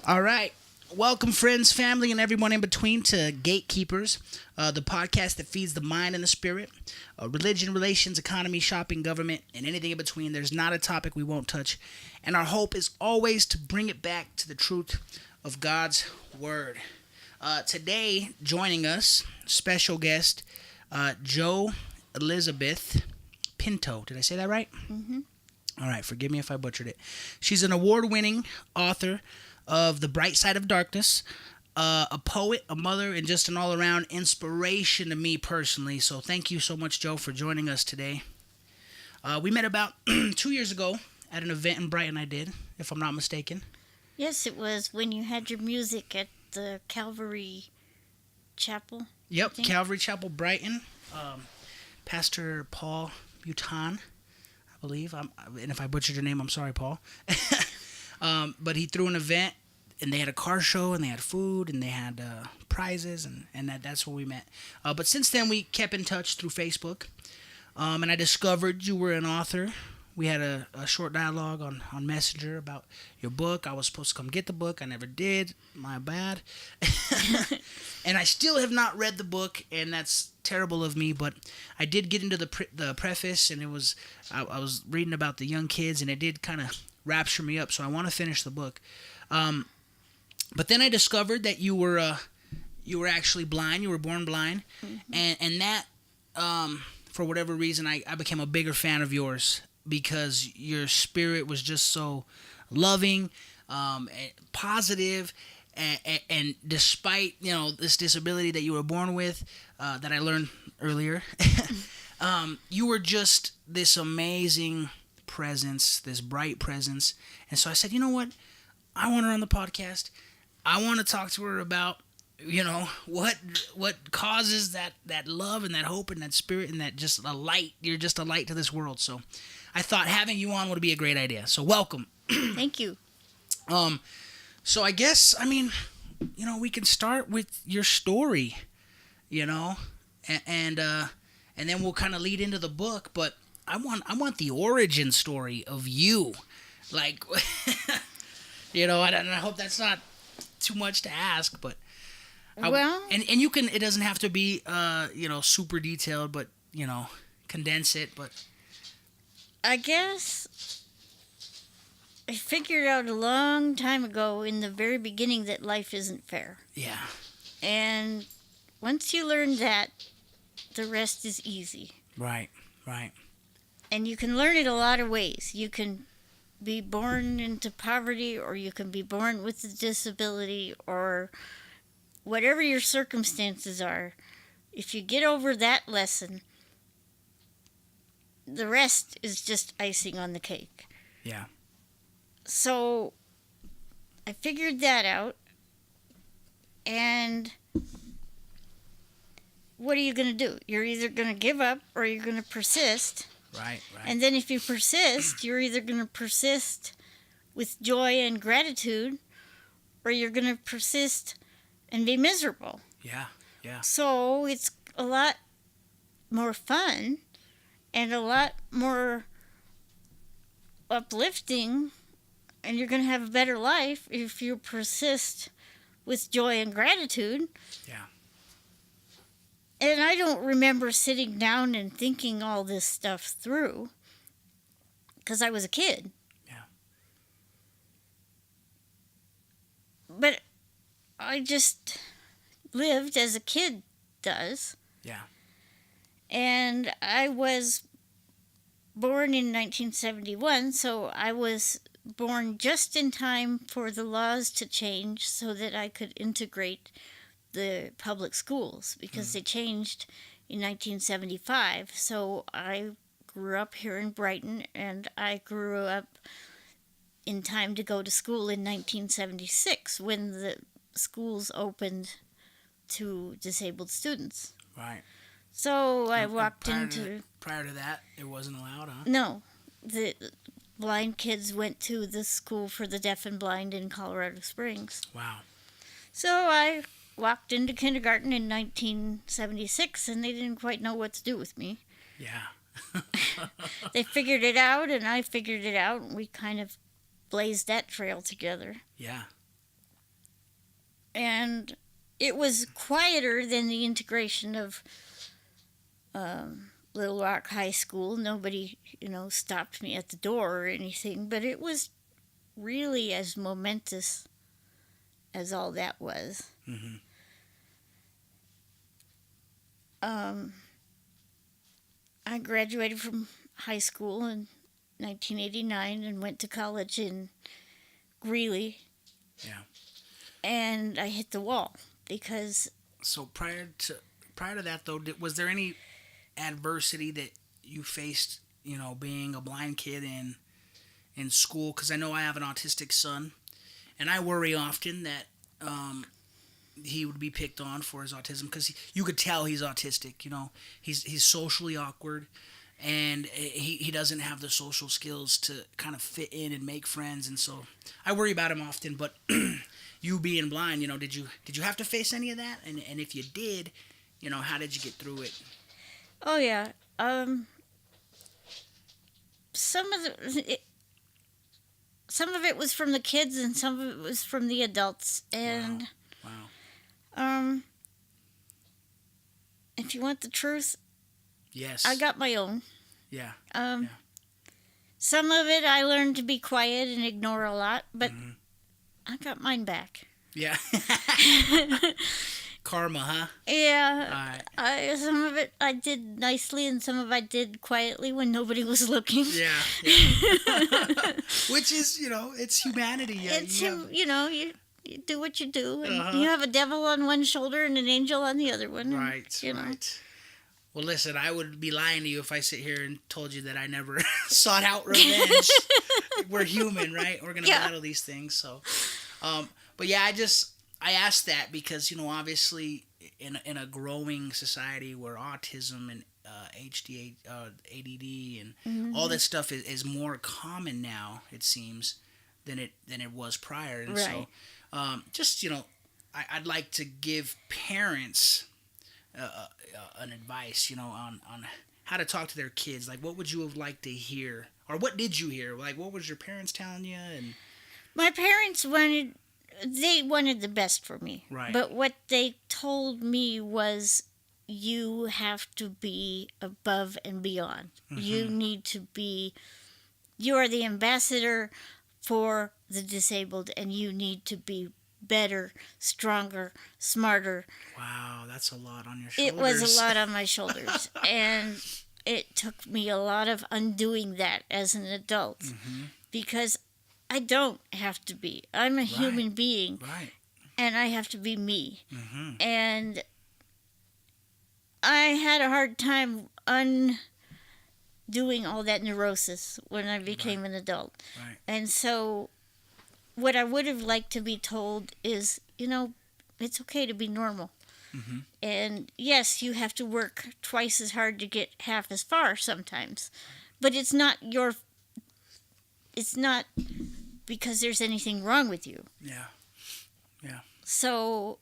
All right. Welcome, friends, family, and everyone in between to Gatekeepers, the podcast that feeds the mind and the spirit. Religion, relations, economy, shopping, government, and anything in between. There's not a topic we won't touch. And our hope is always to bring it back to the truth of God's Word. Today, joining us, special guest, Joe Elizabeth Pinto. Did I say that right? Mm-hmm. All right, forgive me if I butchered it. She's an award-winning author of The Bright Side of Darkness, a poet, a mother, and just an all-around inspiration to me personally. So thank you so much, Joe, for joining us today. We met about 2 years ago at an event in Brighton, I did, if I'm not mistaken. Yes, it was when you had your music at the Calvary Chapel. Yep, Calvary Chapel, Brighton. Pastor Paul Butan, I believe. And if I butchered your name, I'm sorry, Paul. But he threw an event, and they had a car show, and they had food, and they had prizes, and that's where we met. But since then, we kept in touch through Facebook, and I discovered you were an author. We had a short dialogue on Messenger about your book. I was supposed to come get the book. I never did. My bad. And I still have not read the book, and that's terrible of me. But I did get into the preface, and it was I was reading about the young kids, and it did kind of rapture me up. So I want to finish the book. But then I discovered that you were actually blind. You were born blind, and that for whatever reason I became a bigger fan of yours because your spirit was just so loving, positive. And despite this disability that you were born with, that I learned earlier, you were just this amazing presence, this bright presence. And so I said, you know what? I want her on the podcast. I want to talk to her about what causes that love and that hope and that spirit and that just a light. You're just a light to this world. So I thought having you on would be a great idea. So welcome. Thank you. So I guess, we can start with your story, and then we'll kind of lead into the book. But I want the origin story of you, like, I hope that's not too much to ask, but and you can. It doesn't have to be super detailed, but condense it. But I guess I figured out a long time ago in the very beginning that life isn't fair. Yeah. And once you learn that, the rest is easy. Right. And you can learn it a lot of ways. You can be born into poverty, or you can be born with a disability, or whatever your circumstances are. If you get over that lesson, the rest is just icing on the cake. Yeah. So I figured that out, and what are you going to do? You're either going to give up or you're going to persist. Right. And then if you persist, you're either going to persist with joy and gratitude, or you're going to persist and be miserable. Yeah. So it's a lot more fun and a lot more uplifting, and you're going to have a better life if you persist with joy and gratitude. Yeah. And I don't remember sitting down and thinking all this stuff through, because I was a kid. Yeah. But I just lived as a kid does. Yeah. And I was born in 1971, so I was born just in time for the laws to change so that I could integrate the public schools, because they changed in 1975. So I grew up here in Brighton, and I grew up in time to go to school in 1976 when the schools opened to disabled students. Right. So I walked Prior to that, it wasn't allowed, huh? No, the blind kids went to the school for the deaf and blind in Colorado Springs. Wow. So I walked into kindergarten in 1976, and they didn't quite know what to do with me. Yeah. They figured it out, and I figured it out, and we kind of blazed that trail together. Yeah. And it was quieter than the integration of Little Rock High School. Nobody, stopped me at the door or anything, but it was really as momentous as all that was. Mm-hmm. I graduated from high school in 1989 and went to college in Greeley. Yeah. And I hit the wall because. So prior to that though, was there any adversity that you faced, being a blind kid in school? Because I know I have an autistic son, and I worry often that he would be picked on for his autism, because you could tell he's autistic. He's socially awkward, and he doesn't have the social skills to kind of fit in and make friends, and so I worry about him often. But you being blind, did you have to face any of that? And if you did, how did you get through it? Oh yeah, some of it was from the kids, and some of it was from the adults. And Wow. If you want the truth, Yes. I got my own. Yeah. Some of it I learned to be quiet and ignore a lot, but I got mine back. Yeah. Karma, huh? Yeah. All right. Some of it I did nicely, and some of it I did quietly when nobody was looking. Yeah. Which is, it's humanity. You do what you do, and you have a devil on one shoulder and an angel on the other one. Right, right. Well, listen, I would be lying to you if I sit here and told you that I never sought out revenge. We're human, right? We're going to battle these things. So, but yeah, I asked that because, obviously in a growing society where autism and ADD and all that stuff is more common now, it seems, than it was prior. And so, I'd like to give parents an advice, on how to talk to their kids. Like, what would you have liked to hear, or what did you hear? Like, what was your parents telling you? And my parents wanted the best for me. Right. But what they told me was, you have to be above and beyond. You are the ambassador for the disabled, and you need to be better, stronger, smarter. Wow, that's a lot on your shoulders. It was a lot on my shoulders. And it took me a lot of undoing that as an adult. Because I don't have to be. I'm a human being. Right. And I have to be me. And I had a hard time undoing all that neurosis when I became an adult. Right. And so what I would have liked to be told is, it's okay to be normal. And yes, you have to work twice as hard to get half as far sometimes. But it's not because there's anything wrong with you. Yeah. So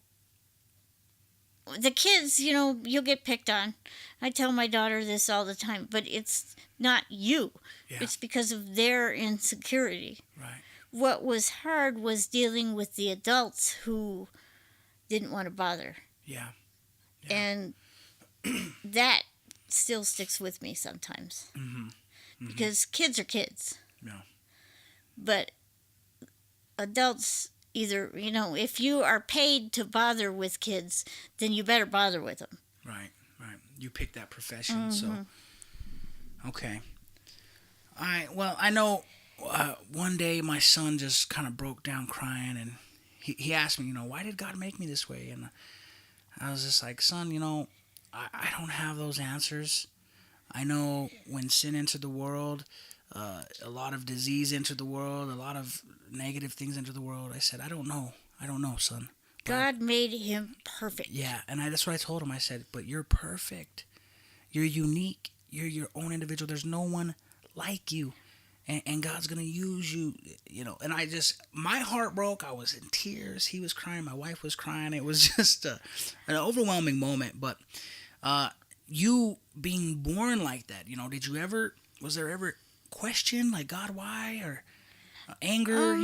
the kids, you'll get picked on. I tell my daughter this all the time, but it's not you. Yeah. It's because of their insecurity. Right. What was hard was dealing with the adults who didn't want to bother. Yeah. And that still sticks with me sometimes. Because kids are kids. Yeah. But adults, either, if you are paid to bother with kids, then you better bother with them. Right. You picked that profession, so. Okay. All right, well, I know one day my son just kind of broke down crying, and he asked me, why did God make me this way? And I was just like, son, I don't have those answers. I know when sin entered the world, a lot of disease entered the world, a lot of negative things entered the world. I said, I don't know, son. But God made him perfect. Yeah, and that's what I told him. I said, but you're perfect. You're unique. You're your own individual. There's no one like you. And God's going to use you, And my heart broke. I was in tears. He was crying. My wife was crying. It was just an overwhelming moment. But you being born like that, was there ever question, like, God, why? Or anger,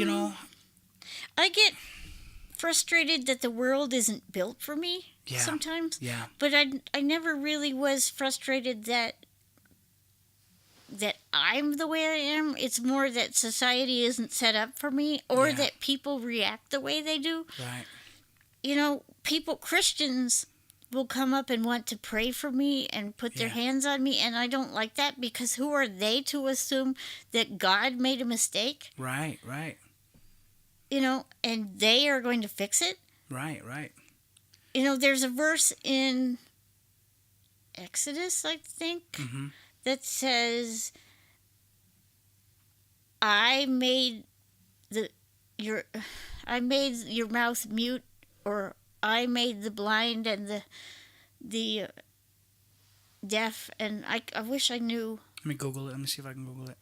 frustrated that the world isn't built for me sometimes. Yeah. But I never really was frustrated that I'm the way I am. It's more that society isn't set up for me, or that people react the way they do. Right. You know, Christians will come up and want to pray for me and put their hands on me, and I don't like that, because who are they to assume that God made a mistake? Right. You know, and they are going to fix it? Right. You know, there's a verse in Exodus, I think, that says, I made your mouth mute, or I made the blind and the deaf, and I wish I knew. Let me Google it. Let me see if I can Google it.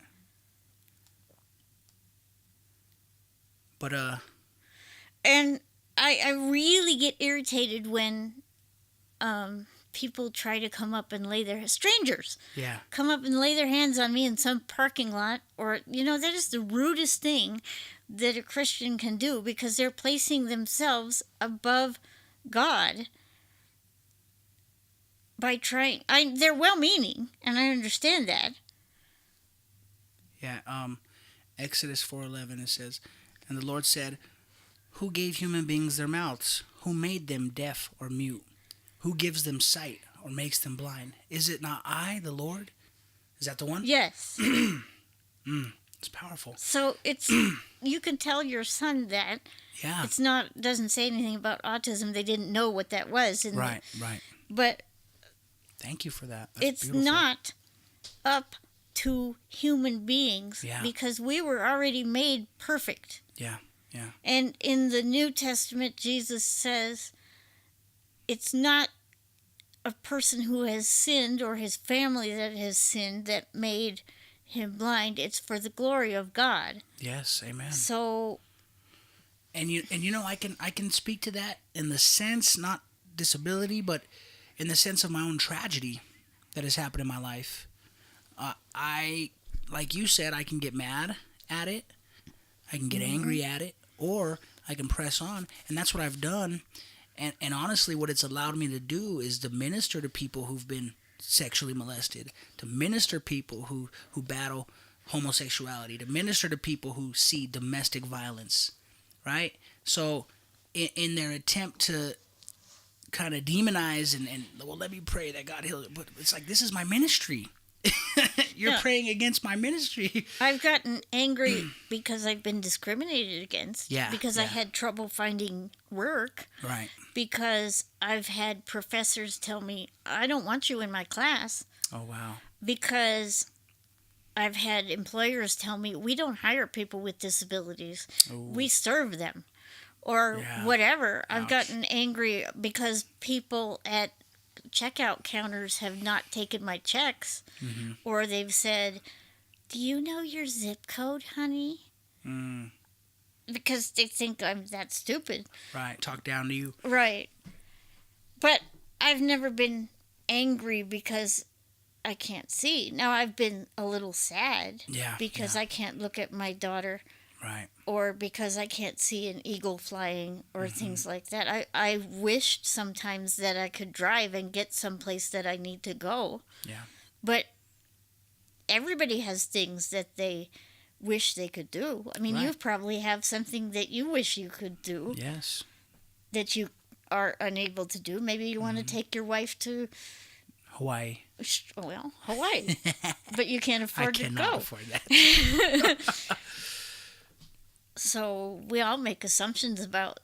But And I really get irritated when people try to come up and strangers come up and lay their hands on me in some parking lot, or, you know, that is the rudest thing that a Christian can do, because they're placing themselves above God by trying. They're well-meaning, and I understand that. Yeah, Exodus 4:11, it says, and the Lord said, who gave human beings their mouths? Who made them deaf or mute? Who gives them sight or makes them blind? Is it not I, the Lord? Is that the one? Yes. It's powerful. So it's you can tell your son that. Yeah. It's not, doesn't say anything about autism. They didn't know what that was. Right. But thank you for that. That's it's beautiful. not up to human beings, because we were already made perfect. Yeah. And in the New Testament, Jesus says it's not a person who has sinned or his family that has sinned that made him blind. It's for the glory of God. Yes, amen. So, and you know, I can speak to that in the sense, not disability, but in the sense of my own tragedy that has happened in my life. I, like you said, I can get mad at it, I can get angry at it, or I can press on, and that's what I've done. And honestly, what it's allowed me to do is to minister to people who've been sexually molested, to minister to people who battle homosexuality, to minister to people who see domestic violence, right? So in their attempt to kind of demonize and well, let me pray that God heal it, but it's like, this is my ministry. You're praying against my ministry. I've gotten angry because I've been discriminated against. Yeah. Because I had trouble finding work. Right. Because I've had professors tell me, I don't want you in my class. Oh, wow. Because I've had employers tell me, we don't hire people with disabilities. Ooh. We serve them. Or whatever. Ouch. I've gotten angry because people at checkout counters have not taken my checks, or they've said, do you know your zip code, honey? Because they think I'm that stupid. Right, talk down to you. Right. But I've never been angry because I can't see. Now, I've been a little sad because I can't look at my daughter. Right. Or because I can't see an eagle flying, or things like that. I wished sometimes that I could drive and get someplace that I need to go. Yeah. But everybody has things that they wish they could do. I mean, you probably have something that you wish you could do. Yes. That you are unable to do. Maybe you want to take your wife to Hawaii. Well, Hawaii. But you can't afford to go. I cannot afford that. So we all make assumptions about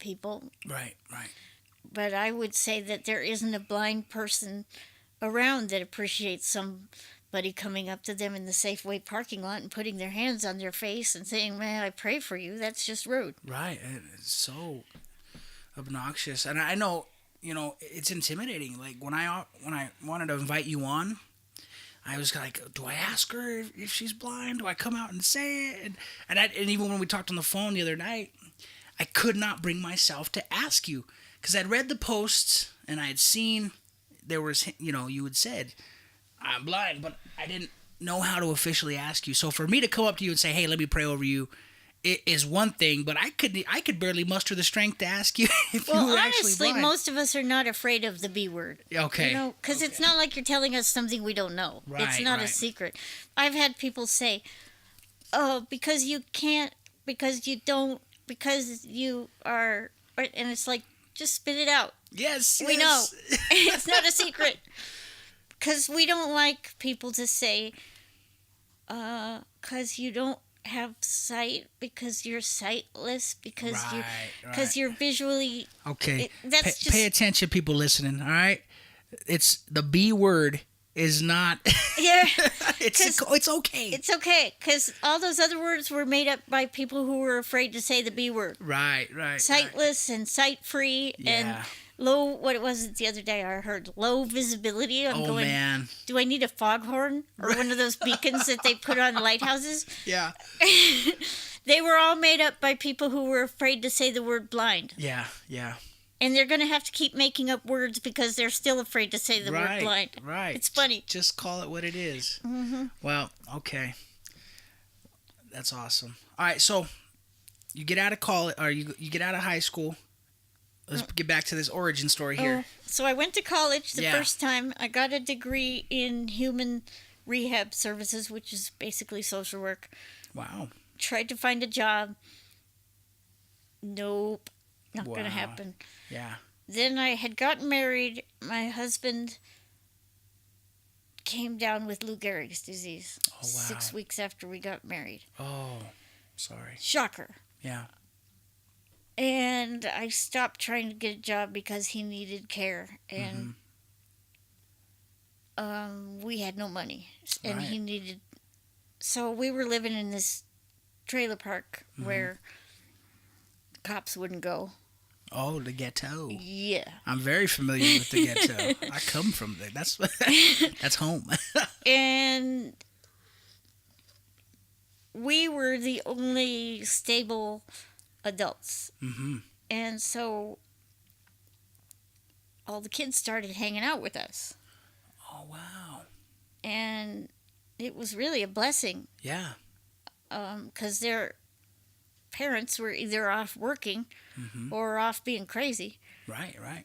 people. Right. But I would say that there isn't a blind person around that appreciates somebody coming up to them in the Safeway parking lot and putting their hands on their face and saying, "Man, I pray for you." That's just rude. Right. It's so obnoxious. And I know, you know, it's intimidating. Like when I wanted to invite you on, I was like, do I ask her if she's blind? Do I come out and say it? And even when we talked on the phone the other night, I could not bring myself to ask you, because I'd read the posts and I had seen there was, you know, you had said, I'm blind, but I didn't know how to officially ask you. So for me to come up to you and say, hey, let me pray over you, is one thing, but I could barely muster the strength to ask you if Well, you were actually honestly, blind. most of us are not afraid of the B word. Okay. You know, because it's not like you're telling us something we don't know. It's Right, not a right. secret. I've had people say, "Oh, because you can't, because you don't, because you are," and it's like, just spit it out. Yes, We know. yes. It's not a secret. Because we don't like people to say, because you don't have sight, because you're sightless, because Right, because you're visually. Okay. That's just Pay attention, people listening. All right. It's the B word is not. yeah. It's okay. It's okay because all those other words were made up by people who were afraid to say the B word. Right. Sightless and sight free and Yeah. low. What was it the other day? I heard low visibility. I'm Oh going. man. Do I need a foghorn or one of those beacons that they put on lighthouses? Yeah. They were all made up by people who were afraid to say the word blind. Yeah. And they're going to have to keep making up words because they're still afraid to say the word blind. Right. It's funny. Just call it what it is. Mm-hmm. Well, okay. That's awesome. All right, so you get out of college, or you get out of high school. Let's get back to this origin story here. So I went to college the Yeah. first time. I got a degree in human rehab services, which is basically social work. Wow. Tried to find a job. Nope. Not going to Wow. happen. Yeah. Then I had gotten married. My husband came down with Lou Gehrig's disease Oh, wow. 6 weeks after we got married. Oh, sorry. Shocker. Yeah. And I stopped trying to get a job because he needed care. And we had no money. And Right. he needed... So we were living in this trailer park where cops wouldn't go. Oh, the ghetto. Yeah. I'm very familiar with the ghetto. I come from there. That's home. And we were the only stable adults. Mm-hmm. And so all the kids started hanging out with us. Oh, wow. And it was really a blessing Yeah. because their parents were either off working or off being crazy. Right.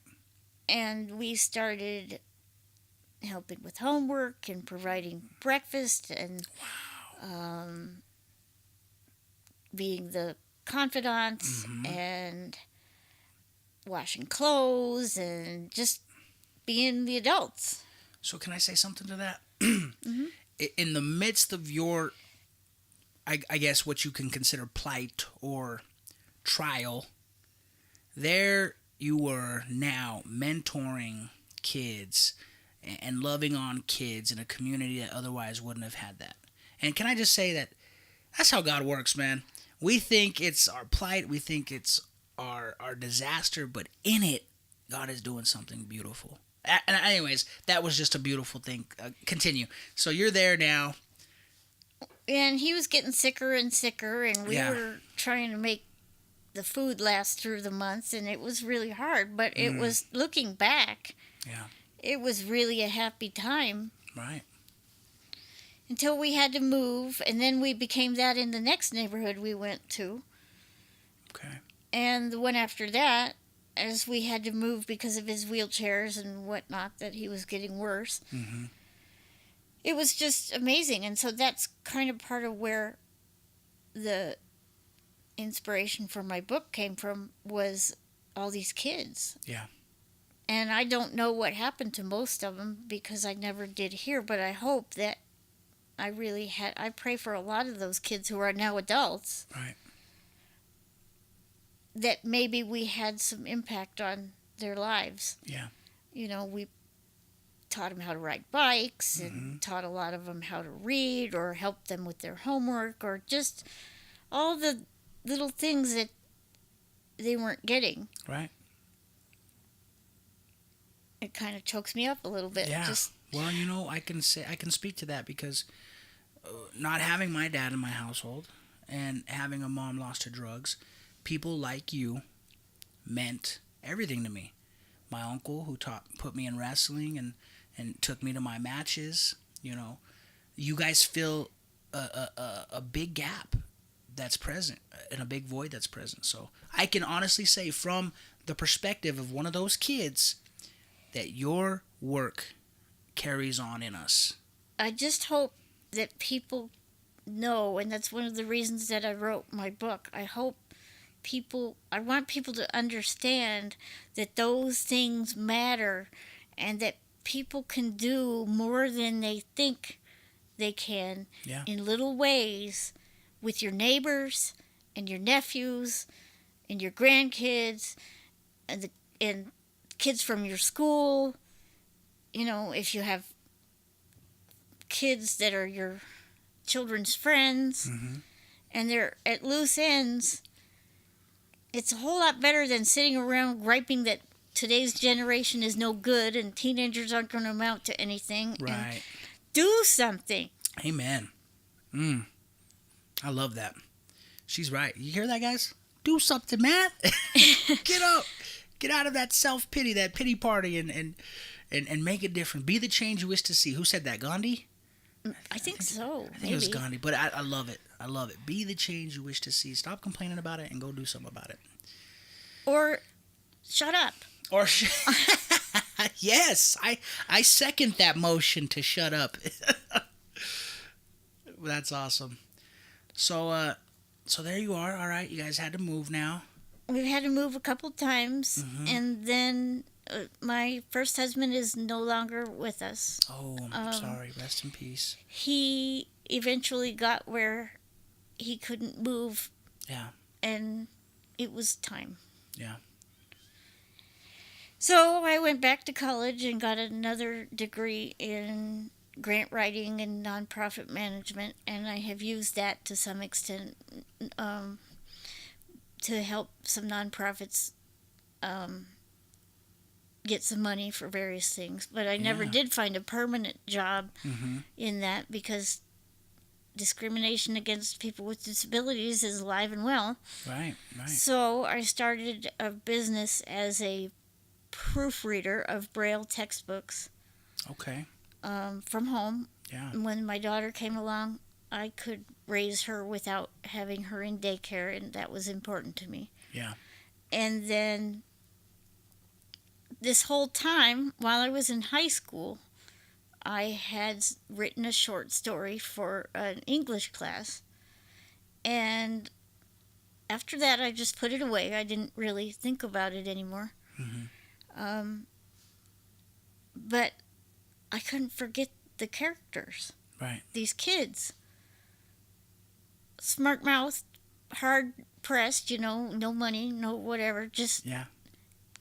And we started helping with homework and providing breakfast and being the confidants and washing clothes and just being the adults. So can I say something to that? In the midst of your, I guess what you can consider plight or trial, there you were now mentoring kids and loving on kids in a community that otherwise wouldn't have had that. And can I just say that that's how God works, man. We think it's our plight, we think it's our disaster, but in it, God is doing something beautiful. And anyways, that was just a beautiful thing. Continue. So you're there now. And he was getting sicker and sicker, and we were trying to make the food last through the months, and it was really hard. But it was, looking back, it was really a happy time. Right. Until we had to move, and then we became that in the next neighborhood we went to. Okay. And the one after that, as we had to move because of his wheelchairs and whatnot, that he was getting worse. It was just amazing. And so that's kind of part of where the inspiration for my book came from, was all these kids. Yeah. And I don't know what happened to most of them because I never did hear, but I hope that I pray for a lot of those kids who are now adults. Right. That maybe we had some impact on their lives. Yeah. You know, we taught them how to ride bikes and taught a lot of them how to read or helped them with their homework or just all the little things that they weren't getting. Right. It kind of chokes me up a little bit. Yeah. Well, you know, I can speak to that because not having my dad in my household and having a mom lost to drugs, people like you meant everything to me. My uncle who put me in wrestling and took me to my matches, you know. You guys fill a big gap that's present, and a big void that's present. So I can honestly say, from the perspective of one of those kids, that your work carries on in us. I just hope that people know, and that's one of the reasons that I wrote my book. I want people to understand that those things matter, and that people can do more than they think they can, Yeah. in little ways, with your neighbors and your nephews and your grandkids and kids from your school. You know, if you have kids that are your children's friends, Mm-hmm. and they're at loose ends, it's a whole lot better than sitting around griping that today's generation is no good and teenagers aren't going to amount to anything. Right. And do something. Amen. I love that. She's right. You hear that, guys? Do something, man. Get up. Get out of that self-pity, that pity party, and make it different. Be the change you wish to see. Who said that? Gandhi? I think so. I think it was Gandhi, but I love it. I love it. Be the change you wish to see. Stop complaining about it and go do something about it. Or shut up. Or yes, I second that motion to shut up. That's awesome. So there you are. All right, you guys had to move now. We've had to move a couple times, Mm-hmm. and then my first husband is no longer with us. Oh, I'm sorry. Rest in peace. He eventually got where he couldn't move. Yeah. And it was time. Yeah. So I went back to college and got another degree in grant writing and nonprofit management, and I have used that to some extent to help some nonprofits get some money for various things. But I never did find a permanent job in that, because discrimination against people with disabilities is alive and well. Right. So I started a business as a proofreader of Braille textbooks Okay. from home. Yeah. When my daughter came along, I could raise her without having her in daycare, and that was important to me. Yeah. And then this whole time, while I was in high school, I had written a short story for an English class. And after that, I just put it away. I didn't really think about it anymore. But I couldn't forget the characters. Right. These kids. Smart-mouthed, hard-pressed, no money, no whatever, just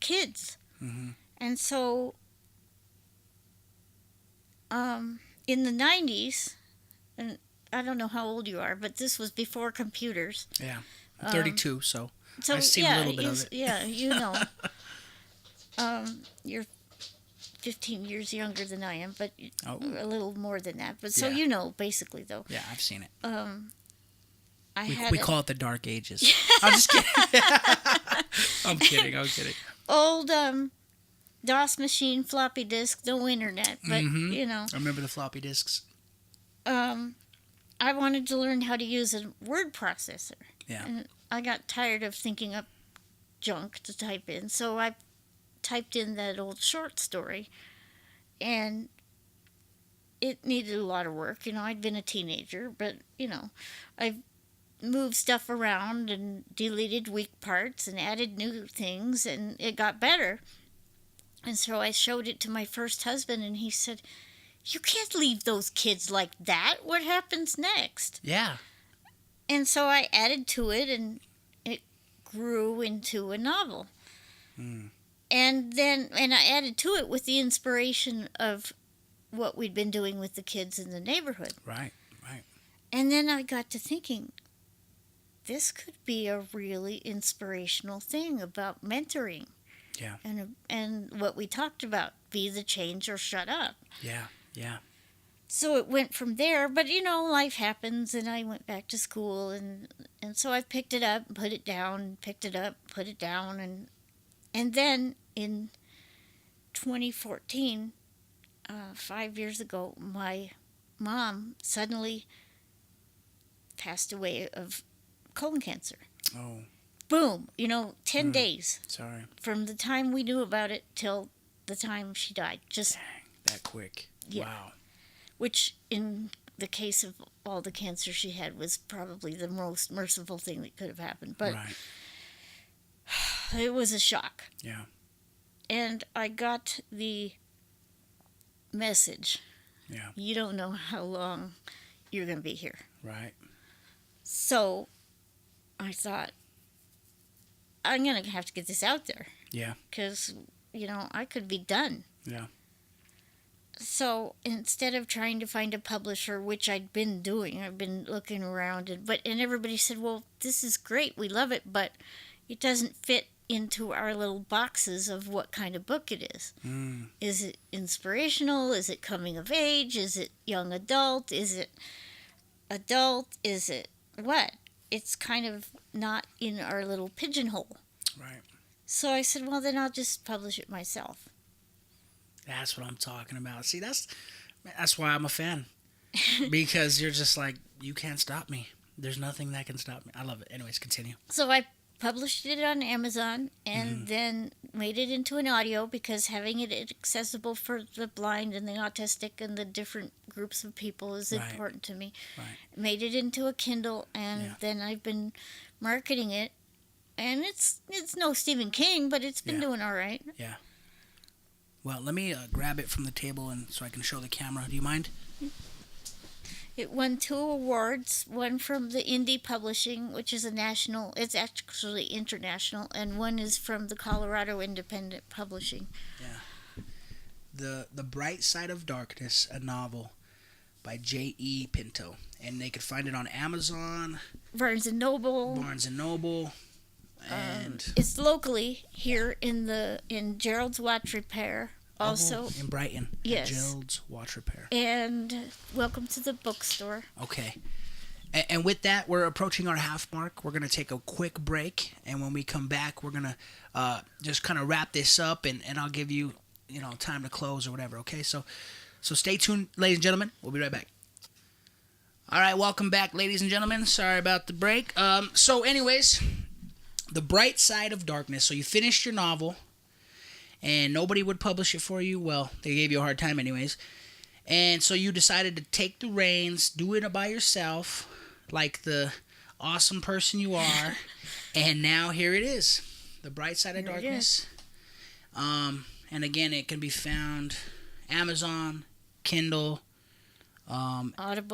kids. And so in the 90s, and I don't know how old you are, but this was before computers. Yeah. I'm 32, so So I've seen a little bit of it. Yeah, you're 15 years younger than I am, but a little more than that. But so basically, though. Yeah, I've seen it. We call it the Dark Ages. I'm just kidding. I'm kidding. Old DOS machine, floppy disk, no internet, but I remember the floppy disks. I wanted to learn how to use a word processor. Yeah. And I got tired of thinking up junk to type in, so I typed in that old short story, and it needed a lot of work. I'd been a teenager, but I moved stuff around and deleted weak parts and added new things, and it got better. And so I showed it to my first husband, and he said, "You can't leave those kids like that. What happens next?" Yeah. And so I added to it, and it grew into a novel. And I added to it with the inspiration of what we'd been doing with the kids in the neighborhood. Right. And then I got to thinking, this could be a really inspirational thing about mentoring. Yeah. And what we talked about, be the change or shut up. Yeah. So it went from there, but life happens, and I went back to school, and so I picked it up, put it down, picked it up, put it down, and then in 2014, 5 years ago, my mom suddenly passed away of colon cancer. Oh, Boom, 10 days sorry. from the time we knew about it till the time she died. Just Dang, that quick. Yeah. Wow. which in the case of all the cancer she had was probably the most merciful thing that could have happened. But Right. it was a shock. Yeah. And I got the message. Yeah. You don't know how long you're going to be here. Right. So I thought, I'm going to have to get this out there. Yeah. Because, I could be done. Yeah. So instead of trying to find a publisher, which I'd been doing, I've been looking around, and everybody said, well, this is great, we love it, but it doesn't fit into our little boxes of what kind of book it is. Mm. Is it inspirational? Is it coming of age? Is it young adult? Is it adult? Is it what? It's kind of not in our little pigeonhole. Right. So I said, well, then I'll just publish it myself. That's what I'm talking about. See, that's why I'm a fan. Because you're just like, you can't stop me. There's nothing that can stop me. I love it. Anyways, continue. So I published it on Amazon and then made it into an audio because having it accessible for the blind and the autistic and the different groups of people is Right. important to me. Right. Made it into a Kindle, and then I've been marketing it. And it's no Stephen King, but it's been doing all right. Yeah. Well, let me grab it from the table and so I can show the camera. Do you mind? It won 2 awards, one from the Indie Publishing, which is it's actually international, and one is from the Colorado Independent Publishing. Yeah. The Bright Side of Darkness, a novel by J.E. Pinto. And they could find it on Amazon, Barnes & Noble. And It's locally here in Gerald's Watch Repair. Also, in Brighton. Yes. Gerald's Watch Repair. And Welcome to the Bookstore. Okay. And with that, we're approaching our half mark. We're going to take a quick break. And when we come back, we're going to just kind of wrap this up. And I'll give you, time to close or whatever. Okay. So stay tuned, ladies and gentlemen. We'll be right back. All right. Welcome back, ladies and gentlemen. Sorry about the break. So anyways, The Bright Side of Darkness. So you finished your novel. And nobody would publish it for you. Well, they gave you a hard time anyways. And so you decided to take the reins, do it by yourself, like the awesome person you are. And now here it is, The Bright Side of Darkness. And again, it can be found Amazon, Kindle, Audible.com,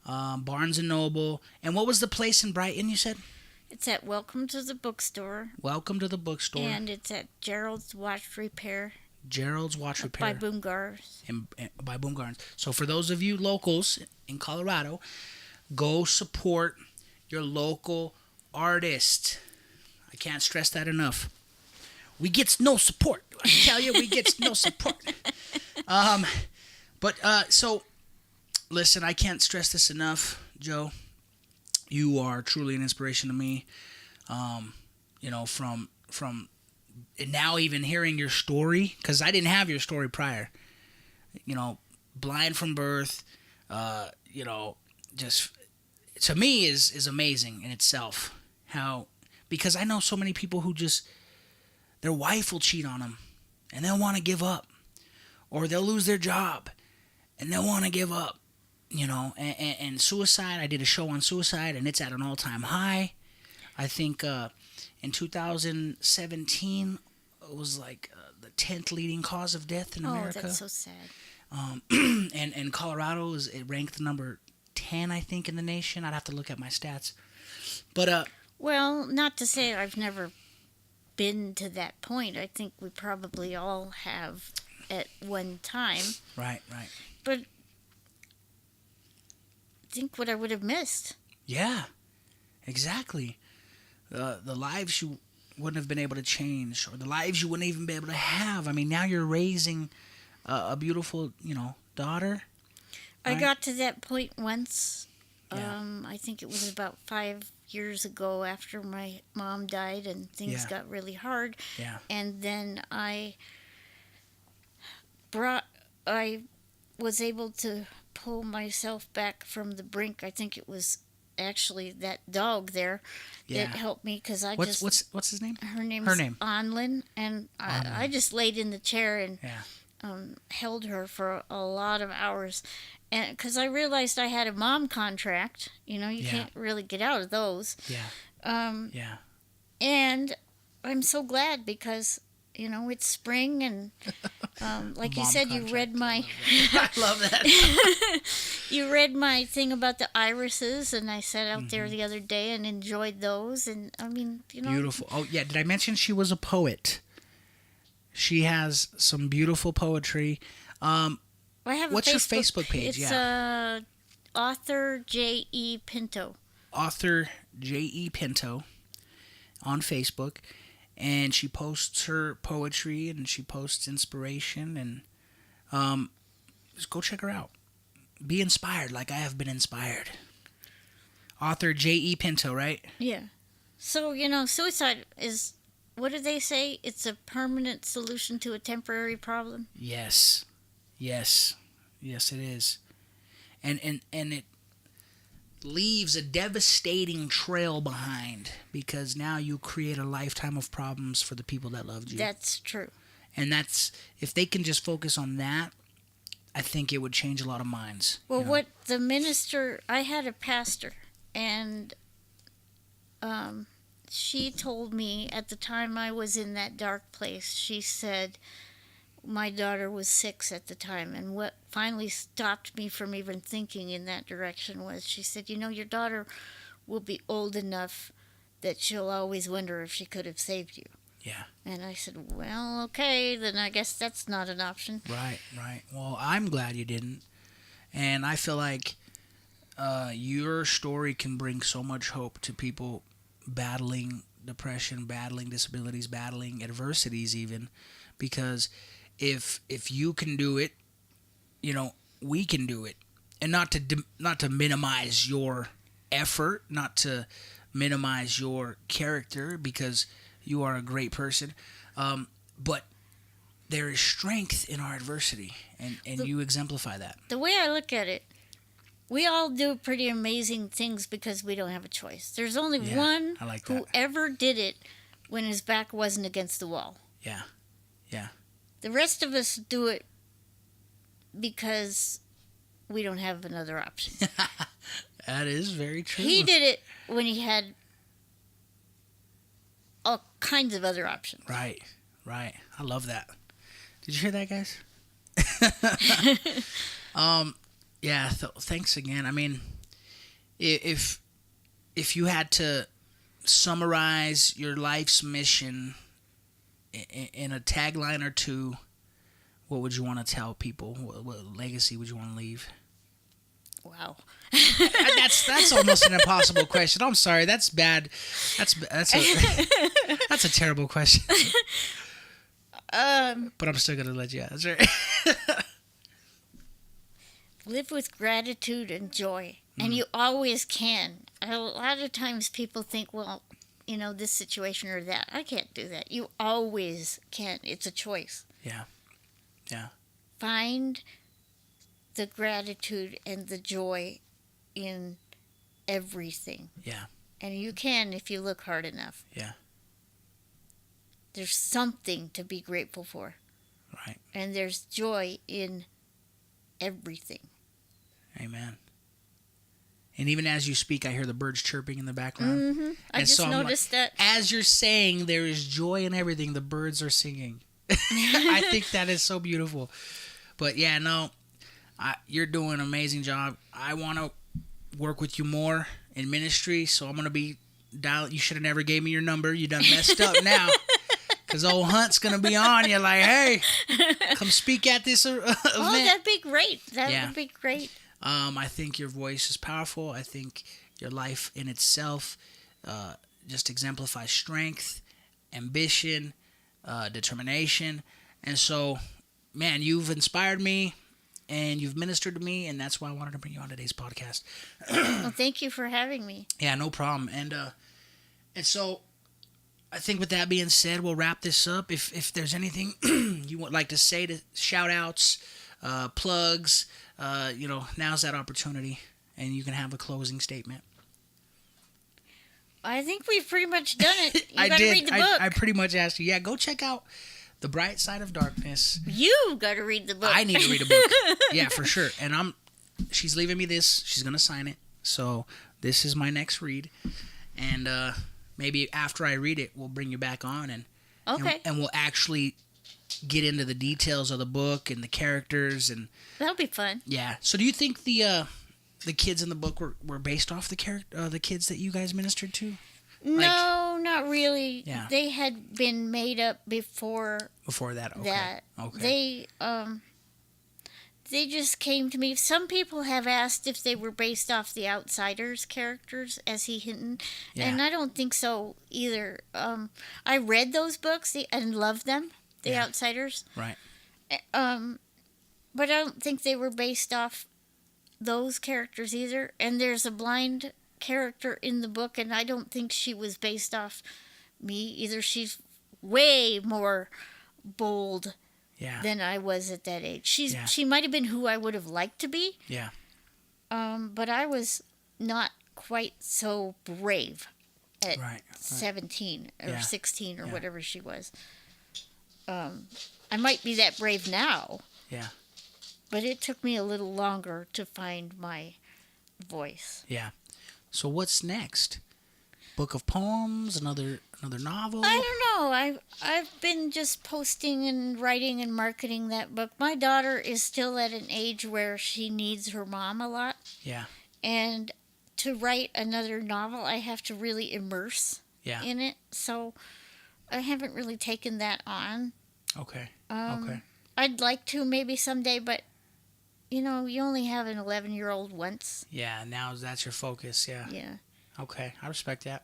Barnes & Noble. And what was the place in Brighton you said? It's at Welcome to the Bookstore. Welcome to the Bookstore. And it's at Gerald's Watch Repair. Gerald's Watch Repair. By Boom Gardens. By Boom Gardens. So for those of you locals in Colorado, go support your local artist. I can't stress that enough. We gets no support. I tell you, we gets no support. So listen, I can't stress this enough, Joe. You are truly an inspiration to me. From and now even hearing your story, because I didn't have your story prior. Blind from birth. Just to me is amazing in itself. Because I know so many people who just their wife will cheat on them, and they'll want to give up, or they'll lose their job, and they'll want to give up. And suicide, I did a show on suicide, and it's at an all-time high. I think in 2017, it was like the 10th leading cause of death in America. Oh, that's so sad. And Colorado, it ranked number 10, I think, in the nation. I'd have to look at my stats. But well, not to say I've never been to that point. I think we probably all have at one time. Right. But think what I would have missed. Yeah, exactly. The lives you wouldn't have been able to change, or the lives you wouldn't even be able to have. I mean, now you're raising a beautiful, daughter. Right? I got to that point once. Yeah. I think it was about 5 years ago after my mom died and things got really hard. Yeah. And then I was able to pull myself back from the brink. I think it was actually that dog there Yeah. that helped me because I What's his name? her name Her is name. Anlin, and I just laid in the chair and Yeah. held her for a lot of hours, and because I realized I had a mom contract, you Yeah. can't really get out of those. Yeah. Yeah. And I'm so glad because it's spring and like you Mom said, you contract. read my I love that. you read my thing about the irises, and I sat out there the other day and enjoyed those, and I mean, Beautiful. Oh yeah, did I mention she was a poet? She has some beautiful poetry. I have What's a your Facebook page? It's author J.E. Pinto. Author J.E. Pinto on Facebook, and she posts her poetry and she posts inspiration, and just go check her out. Be inspired like I have been inspired. Author J.E. Pinto, right? Yeah. So, suicide is, what do they say? It's a permanent solution to a temporary problem. Yes. Yes. Yes, it is. And it leaves a devastating trail behind because now you create a lifetime of problems for the people that loved you. That's true. And that's, if they can just focus on that, I think it would change a lot of minds. Well, what the minister, I had a pastor, and she told me at the time I was in that dark place, she said my daughter was 6 at the time, and what finally stopped me from even thinking in that direction was she said, your daughter will be old enough that she'll always wonder if she could have saved you. Yeah. And I said, well, okay, then I guess that's not an option. Right. Well, I'm glad you didn't. And I feel like your story can bring so much hope to people battling depression, battling disabilities, battling adversities even. Because if you can do it, we can do it. And not to minimize your effort, not to minimize your character, because you are a great person. But there is strength in our adversity, and you exemplify that. The way I look at it, we all do pretty amazing things because we don't have a choice. There's only one who ever did it when his back wasn't against the wall. Yeah. The rest of us do it because we don't have another option. That is very true. He did it when he had all kinds of other options. Right. I love that. Did you hear that, guys? Yeah. Thanks again. I mean, if you had to summarize your life's mission in a tagline or two, what would you want to tell people? What legacy would you want to leave? Wow. That's almost an impossible question. I'm sorry. That's bad. That's a terrible question. But I'm still gonna let you answer. Live with gratitude and joy, and you always can. A lot of times people think, well, this situation or that. I can't do that. You always can. It's a choice. Yeah. Find the gratitude and the joy in everything. Yeah. And you can if you look hard enough. Yeah. There's something to be grateful for. Right. And there's joy in everything. Amen. And even as you speak, I hear the birds chirping in the background. Mm-hmm. I just noticed that. As you're saying there is joy in everything, the birds are singing. I think that is so beautiful. But yeah, no, you're doing an amazing job. I want to work with you more in ministry, so I'm going to be dialing. You should have never gave me your number. You done messed up now. Because old Hunt's going to be on you like, hey, come speak at this event. Oh, that'd be great. That would be great. I think your voice is powerful. I think your life in itself just exemplifies strength, ambition, determination. And so, man, you've inspired me and you've ministered to me, and that's why I wanted to bring you on today's podcast. Well, thank you for having me. Yeah, no problem. And so I think with that being said, we'll wrap this up. If there's anything you would like to say, to shout outs, plugs, now's that opportunity, and you can have a closing statement. I think we've pretty much done it. You I gotta did. read the book. I pretty much asked you. Yeah, go check out The Bright Side of Darkness. You gotta read the book. I need to read a book. Yeah, for sure. And she's leaving me this. She's gonna sign it. So this is my next read. And maybe after I read it, we'll bring you back on and we'll actually get into the details of the book and the characters and that'll be fun. Yeah. So do you think the kids in the book were based off the kids that you guys ministered to? No, not really. Yeah. They had been made up before that. Okay. that. Okay. They just came to me. Some people have asked if they were based off the Outsiders characters, as he hinted, and I don't think so either. I read those books and loved them, the Outsiders. Right. But I don't think they were based off those characters either. And there's a blind character in the book, and I don't think she was based off me either. She's way more bold than I was at that age. She might have been who I would have liked to be. Yeah. But I was not quite so brave at right. 17 or 16 or whatever she was. I might be that brave now. Yeah. But it took me a little longer to find my voice. Yeah. So what's next? Book of poems? Another novel? I don't know. I've been just posting and writing and marketing that book. My daughter is still at an age where she needs her mom a lot. Yeah. And to write another novel, I have to really immerse in it. So I haven't really taken that on. Okay. Okay. I'd like to maybe someday, but you only have an 11-year-old once. Yeah, now that's your focus, yeah. Yeah. Okay, I respect that.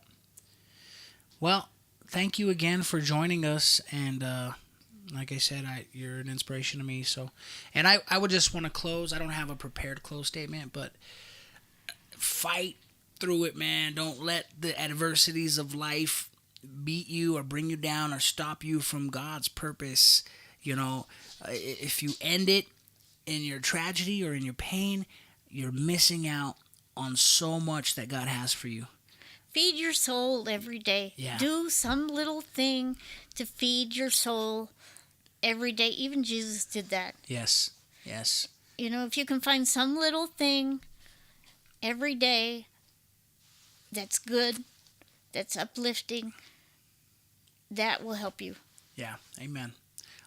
Well, thank you again for joining us, and like I said, you're an inspiration to me. So, and I would just want to close. I don't have a prepared close statement, but fight through it, man. Don't let the adversities of life beat you or bring you down or stop you from God's purpose. If you end it in your tragedy or in your pain, you're missing out on so much that God has for you. Feed your soul every day. Yeah. Do some little thing to feed your soul every day. Even Jesus did that. Yes. Yes. If you can find some little thing every day that's good, that's uplifting, that will help you. Yeah. Amen.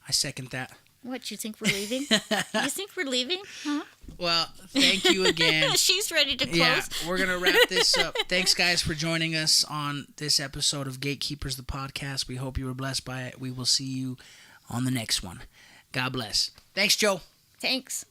I second that. What, you think we're leaving? You think we're leaving? Huh? Well, thank you again. She's ready to close. Yeah, we're going to wrap this up. Thanks, guys, for joining us on this episode of Gatekeepers, the podcast. We hope you were blessed by it. We will see you on the next one. God bless. Thanks, Joe. Thanks.